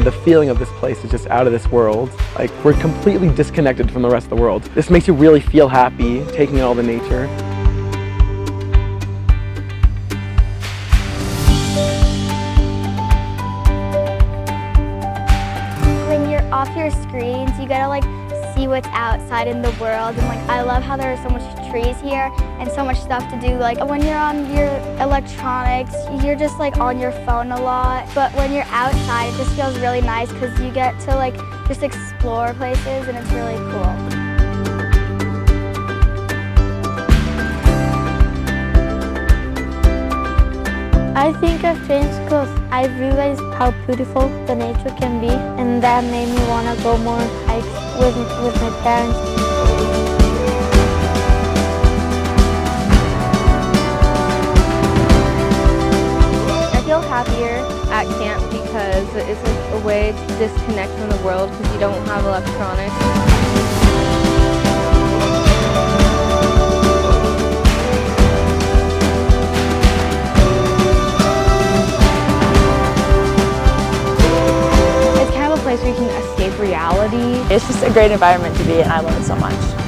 the feeling of this place is just out of this world. Like, we're completely disconnected from the rest of the world. This makes you really feel happy, taking in all the nature. When you're off your screens, you gotta like see what's outside in the world, and like I love how there are so much trees here and so much stuff to do. Like when you're on your electronics, you're just like on your phone a lot, but when you're outside it just feels really nice because you get to like just explore places and it's really cool. I think I've changed because I realized how beautiful the nature can be, and that made me want to go more hikes with my parents. I feel happier at camp because it's like a way to disconnect from the world because you don't have electronics. Where you can escape reality. It's just a great environment to be in. I love it so much.